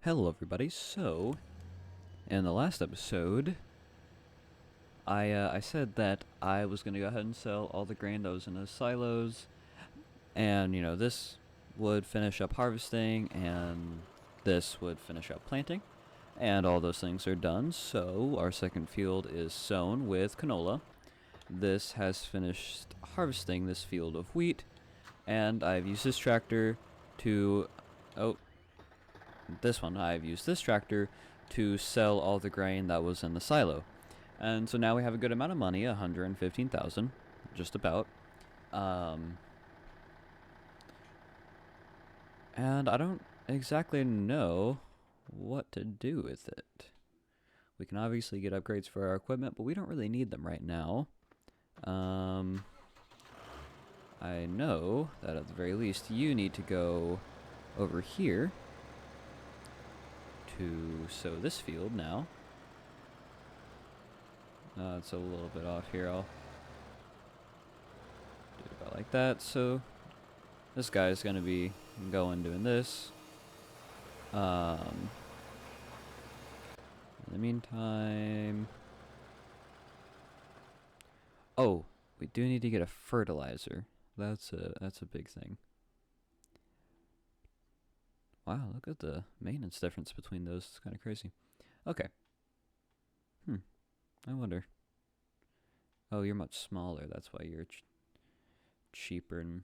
Hello everybody, so in the last episode I said that I was going to go ahead and sell all the grain that was in the silos, and this would finish up harvesting and this would finish up planting, and all those things are done. So our second field is sown with canola. This has finished harvesting this field of wheat, and I've used this tractor to I've used this tractor to sell all the grain that was in the silo. And so now we have a good amount of money, 115,000, just about. And I don't exactly know what to do with it. We can obviously get upgrades for our equipment, but we don't really need them right now. I know that at the very least you need to go over here to sow this field now. It's a little bit off here. I'll do it about like that. So this guy's gonna be going doing this. In the meantime, oh, we do need to get a fertilizer. That's a big thing. Wow, look at the maintenance difference between those. It's kind of crazy. Okay. I wonder. Oh, you're much smaller. That's why you're cheaper and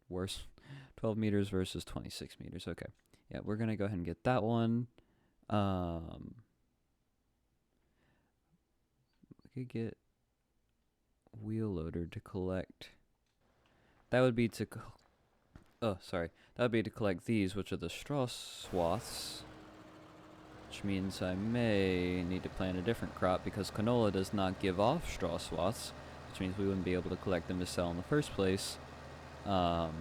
worse. 12 meters versus 26 meters. Okay. Yeah, we're going to go ahead and get that one. We could get wheel loader to collect. That would be to... That would be to collect these, which are the straw swaths. Which means I may need to plant a different crop because canola does not give off straw swaths, which means we wouldn't be able to collect them to sell in the first place. But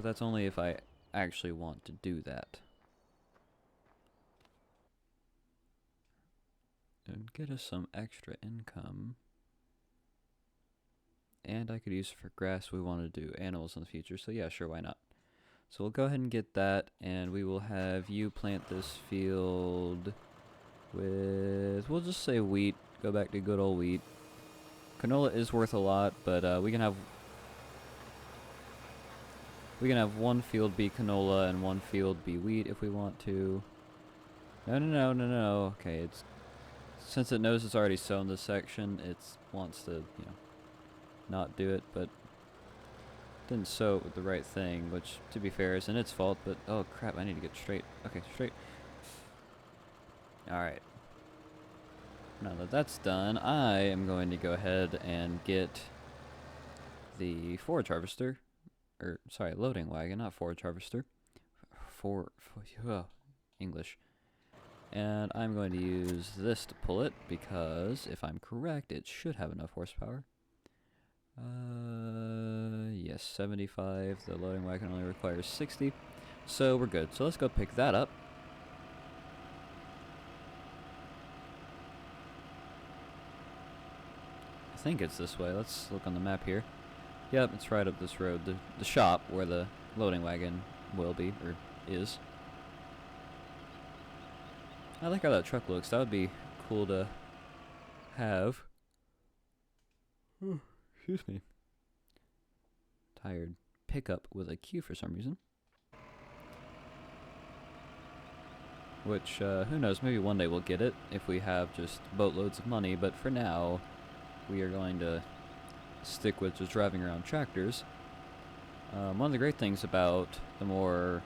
that's only if I actually want to do that. And get us some extra income. And I could use it for grass. We want to do animals in the future, so yeah, sure, why not? So we'll go ahead and get that, and we will have you plant this field with, we'll just say wheat. Go back to good old wheat. Canola is worth a lot, but we can have one field be canola and one field be wheat if we want to. No. Okay, since it knows it's already sown this section, it wants to, not do it, but didn't sow it with the right thing, which, to be fair, isn't its fault, but oh crap, I need to get straight. Okay, straight. Alright. Now that that's done, I am going to go ahead and get the forage harvester, loading wagon, not forage harvester. English. And I'm going to use this to pull it, because if I'm correct, it should have enough horsepower. Yes, 75. The loading wagon only requires 60. So we're good. So let's go pick that up. I think it's this way. Let's look on the map here. Yep, it's right up this road. The shop where the loading wagon will be, or is. I like how that truck looks. That would be cool to have. Excuse me. Tired. Pickup with a Q for some reason. Which, who knows, maybe one day we'll get it if we have just boatloads of money, but for now, we are going to stick with just driving around tractors. One of the great things about the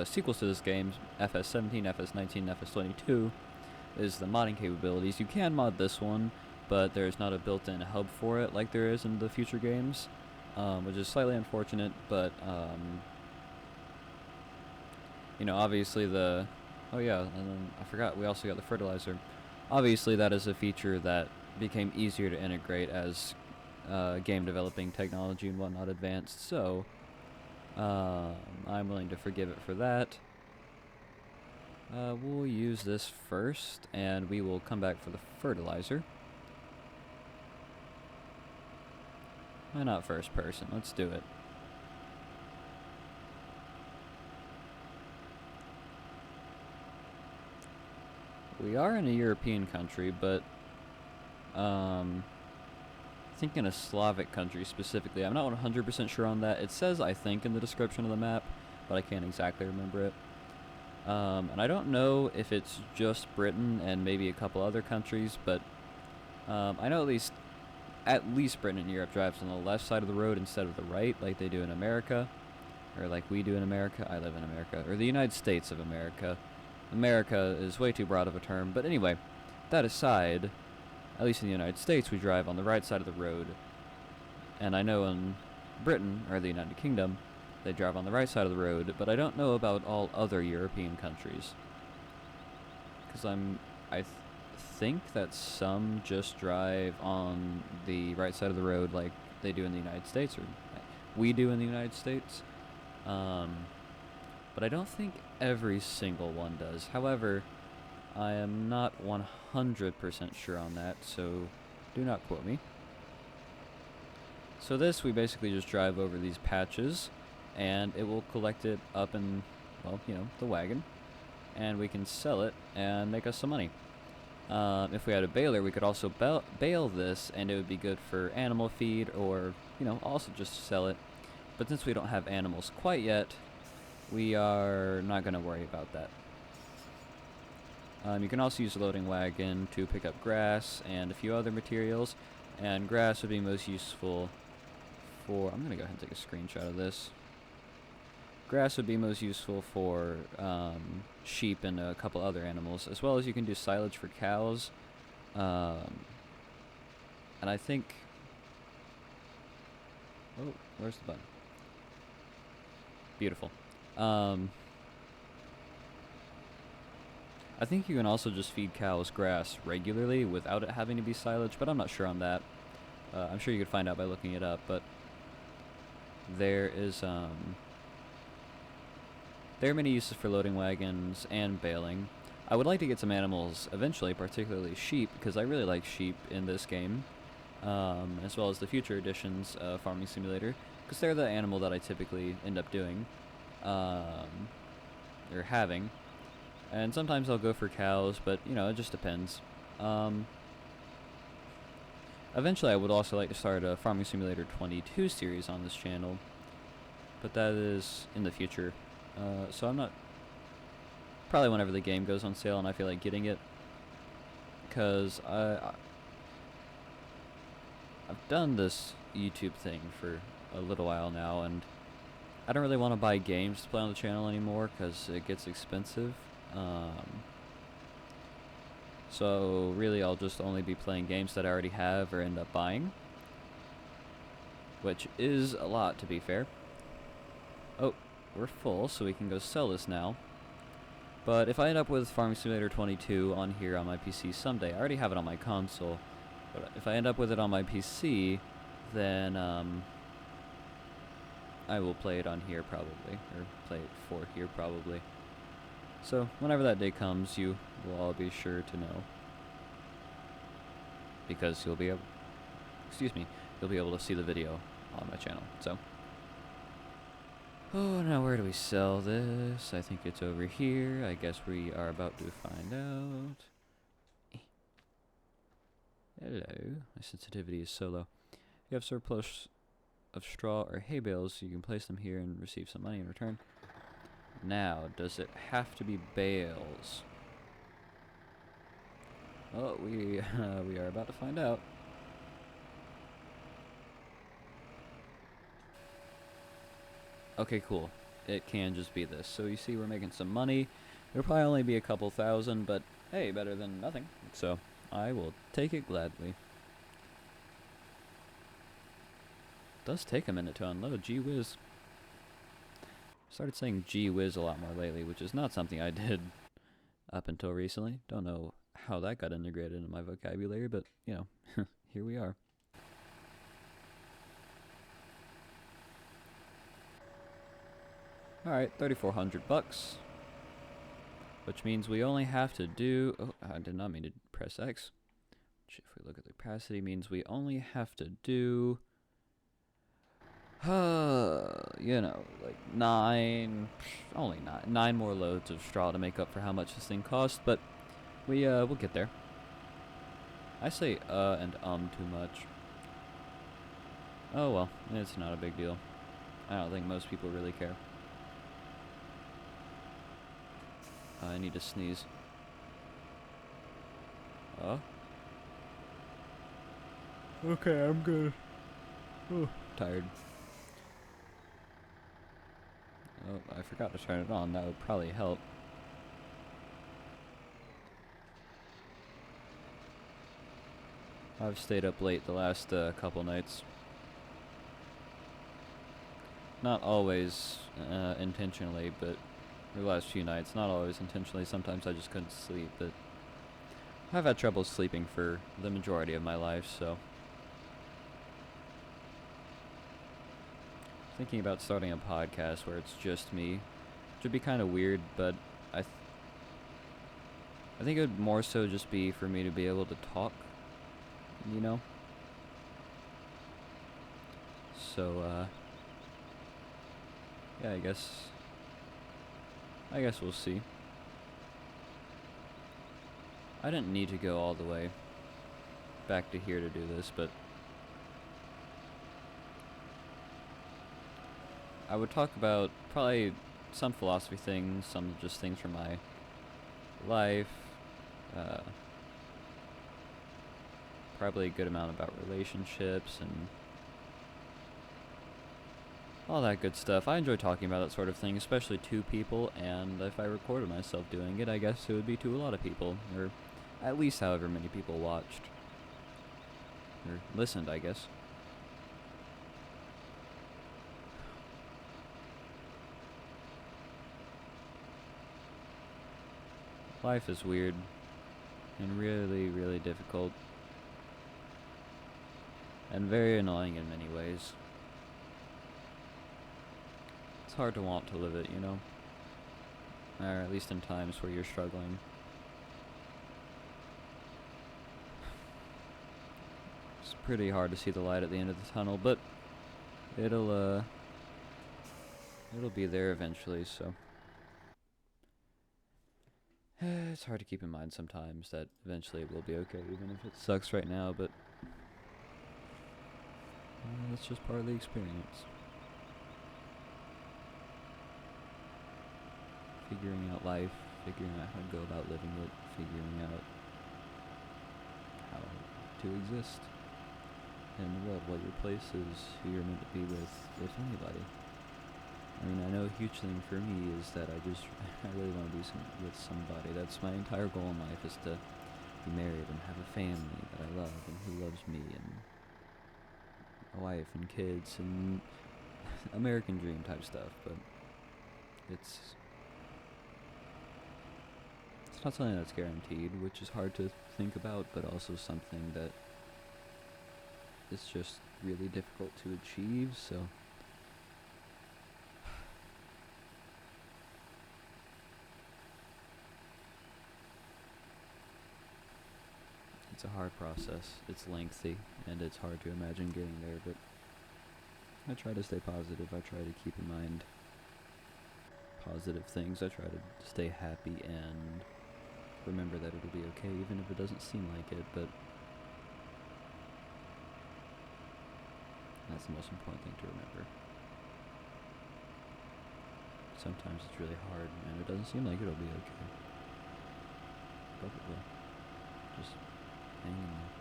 sequels to this game, FS17, FS19, FS22, is the modding capabilities. You can mod this one, but there's not a built-in hub for it like there is in the future games, which is slightly unfortunate, but, obviously oh yeah, and then I forgot, we also got the fertilizer. Obviously that is a feature that became easier to integrate as game developing technology and whatnot advanced, so I'm willing to forgive it for that. We'll use this first, and we will come back for the fertilizer. Why not first person? Let's do it. We are in a European country, but I think in a Slavic country specifically. I'm not 100% sure on that. It says I think in the description of the map, but I can't exactly remember it. And I don't know if it's just Britain and maybe a couple other countries, but I know at least Britain and Europe drives on the left side of the road instead of the right, like they do in America, or like we do in America. I live in America, or the United States of America. America is way too broad of a term, but anyway, that aside, at least in the United States, we drive on the right side of the road. And I know in Britain, or the United Kingdom, they drive on the right side of the road, but I don't know about all other European countries. Because I think that some just drive on the right side of the road like they do in the United States, or we do in the United States. But I don't think every single one does. However, I am not 100% sure on that, so do not quote me. So we basically just drive over these patches, and it will collect it up in, well, the wagon, and we can sell it and make us some money. If we had a baler, we could also bale this, and it would be good for animal feed, or, also just sell it. But since we don't have animals quite yet, we are not going to worry about that. You can also use a loading wagon to pick up grass and a few other materials, and grass would be most useful for... I'm going to go ahead and take a screenshot of this. Grass would be most useful for sheep and a couple other animals, as well as you can do silage for cows. And I think... Oh, where's the button? Beautiful. I think you can also just feed cows grass regularly without it having to be silage, but I'm not sure on that. I'm sure you could find out by looking it up, but there are many uses for loading wagons and baling. I would like to get some animals eventually, particularly sheep, because I really like sheep in this game, as well as the future editions of Farming Simulator, because they're the animal that I typically end up doing, or having. And sometimes I'll go for cows, but, it just depends. Eventually I would also like to start a Farming Simulator 22 series on this channel, but that is in the future. So I'm not... Probably whenever the game goes on sale and I feel like getting it, because I've done this YouTube thing for a little while now, and I don't really want to buy games to play on the channel anymore, because it gets expensive. So really I'll just only be playing games that I already have or end up buying, which is a lot, to be fair. Oh, we're full, so we can go sell this now. But if I end up with Farming Simulator 22 on here on my PC someday, I already have it on my console, but if I end up with it on my PC, then I will play it on here probably, or play it for here probably. So, whenever that day comes, you will all be sure to know. Because you'll be able... you'll be able to see the video on my channel, so... Oh, now where do we sell this? I think it's over here. I guess we are about to find out. Hello. My sensitivity is so low. You have surplus of straw or hay bales, so you can place them here and receive some money in return. Now, does it have to be bales? Oh, we are about to find out. Okay, cool. It can just be this. So you see we're making some money. It'll probably only be a couple thousand, but hey, better than nothing. So I will take it gladly. It does take a minute to unload. Gee whiz. Started saying gee whiz a lot more lately, which is not something I did up until recently. Don't know how that got integrated into my vocabulary, but, here we are. Alright, 3,400 bucks. Which means we only have to do... Oh, I did not mean to press X. Which, if we look at the capacity, means we only have to do... like nine more loads of straw to make up for how much this thing costs, but We'll get there. I say and too much. Oh well, it's not a big deal. I don't think most people really care. I need to sneeze. Okay, I'm good. Oh, tired. Oh, I forgot to turn it on. That would probably help. I've stayed up late the last couple nights. Not always intentionally, but the last few nights, not always intentionally. Sometimes I just couldn't sleep, but I've had trouble sleeping for the majority of my life, so thinking about starting a podcast where it's just me, which would be kind of weird, but I think it would more so just be for me to be able to talk, you know? So, yeah, I guess we'll see. I didn't need to go all the way back to here to do this, but I would talk about probably some philosophy things, some just things from my life, probably a good amount about relationships and all that good stuff. I enjoy talking about that sort of thing, especially to people, and if I recorded myself doing it, I guess it would be to a lot of people, or at least however many people watched, or listened, I guess. Life is weird, and really, really difficult, and very annoying in many ways. It's hard to want to live it, you know? Or at least in times where you're struggling. It's pretty hard to see the light at the end of the tunnel, but it'll be there eventually, so it's hard to keep in mind sometimes that eventually it will be okay, even if it sucks right now, but that's just part of the experience. Figuring out life, figuring out how to go about living it, figuring out how to exist in the world, what your place is, who you're meant to be with, if anybody. I mean, I know a huge thing for me is that I really want to be with somebody. That's my entire goal in life, is to be married and have a family that I love and who loves me, and a wife and kids and American dream type stuff, but it's not something that's guaranteed, which is hard to think about, but also something that is just really difficult to achieve, so it's a hard process. It's lengthy, and it's hard to imagine getting there, but I try to stay positive. I try to keep in mind positive things. I try to stay happy and remember that it'll be okay, even if it doesn't seem like it, but that's the most important thing to remember. Sometimes it's really hard, and it doesn't seem like it'll be okay, but it will. Just hang in there.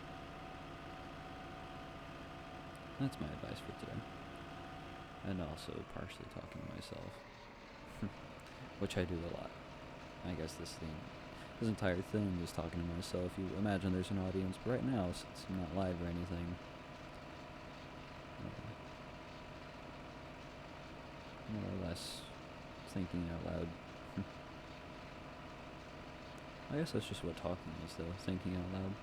That's my advice for today. And also partially talking to myself, which I do a lot. I guess this entire thing is talking to myself. You imagine there's an audience, but right now, since I'm not live or anything, more or less thinking out loud. I guess that's just what talking is, though, thinking out loud.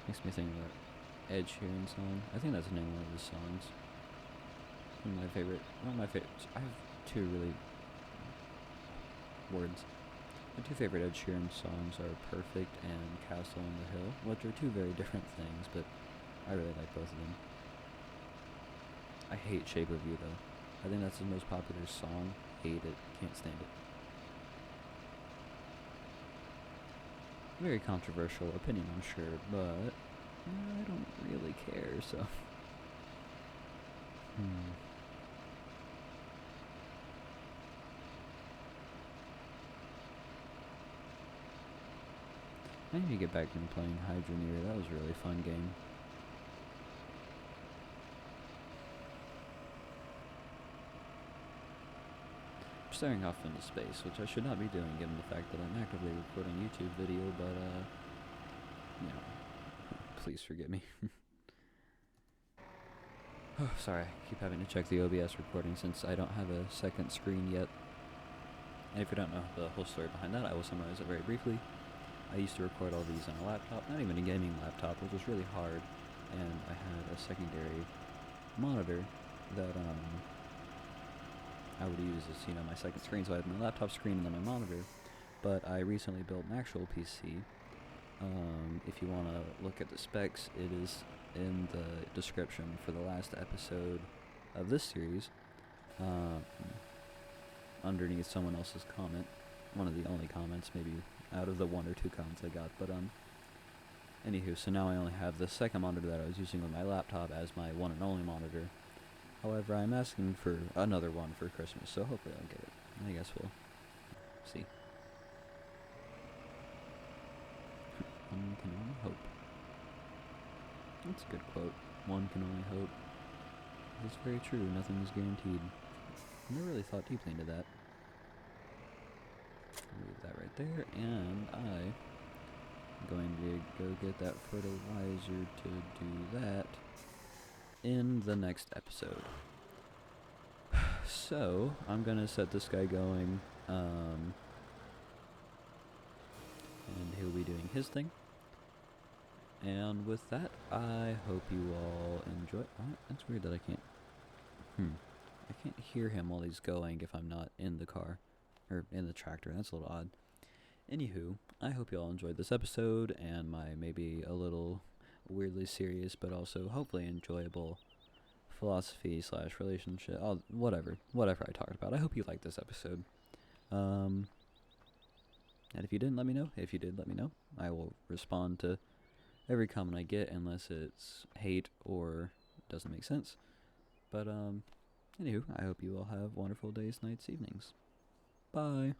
Makes me think of that Ed Sheeran song. I think that's the name of one of his songs. One of my favorites. I have two really words. My two favorite Ed Sheeran songs are Perfect and Castle on the Hill, which are two very different things, but I really like both of them. I hate Shape of You, though. I think that's his most popular song. Hate it. Can't stand it. Very controversial opinion, I'm sure, but I don't really care, so. I need to get back into playing Hydroneer. That was a really fun game. I'm staring off into space, which I should not be doing given the fact that I'm actively recording a YouTube video, but, you know, please forgive me. Oh, sorry, I keep having to check the OBS recording since I don't have a second screen yet. And if you don't know the whole story behind that, I will summarize it very briefly. I used to record all these on a laptop, not even a gaming laptop, which was really hard, and I had a secondary monitor that I would use as, you know, my second screen. So I had my laptop screen and then my monitor, but I recently built an actual PC. If you want to look at the specs, it is in the description for the last episode of this series, underneath someone else's comment. One of the only comments, maybe out of the 1 or 2 comments I got, but anywho, so now I only have the second monitor that I was using with my laptop as my one and only monitor. However, I'm asking for another one for Christmas, so hopefully I'll get it. I guess we'll see. One can only hope. That's a good quote. One can only hope. It's very true, nothing is guaranteed. I never really thought deeply into that. Leave that right there, and I'm going to go get that fertilizer to do that in the next episode. So, I'm going to set this guy going, and he'll be doing his thing. And with that, I hope you all enjoy. Oh, that's weird that I can't. I can't hear him while he's going if I'm not in the car. Or in the tractor. That's a little odd. Anywho, I hope you all enjoyed this episode and my maybe a little weirdly serious but also hopefully enjoyable philosophy / relationship. Whatever I talked about. I hope you liked this episode. And if you didn't, let me know. If you did, let me know. I will respond to every comment I get unless it's hate or doesn't make sense. But anywho, I hope you all have wonderful days, nights, evenings. Bye.